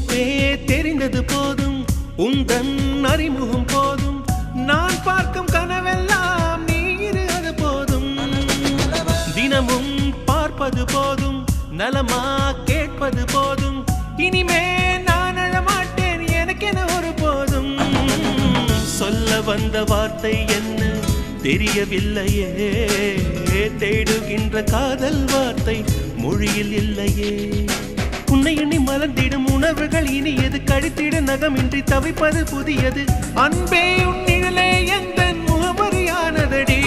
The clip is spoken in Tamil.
உன் பேர் தெரிந்தது போதும், உந்தன் அறிமுகம் போதும், நான் பார்க்கும் கனவெல்லாம் நீரு அது போதும். தினமும் பார்ப்பது போதும், நலமா கேட்பது போதும், இனிமே நான் அழமாட்டேன் எனக்கென ஒரு போதும். சொல்ல வந்த வார்த்தை என்ன தெரியவில்லையே, தேடுகின்ற காதல் வார்த்தை மொழியில் இல்லையே. உன்னை எண்ணி மலர்ந்திடும் உணர்வுகள் இனியது, கழித்திட நகமின்றி தவிப்பது புதியது. அன்பே உன் நிழலே எந்த முகமறியானதடி.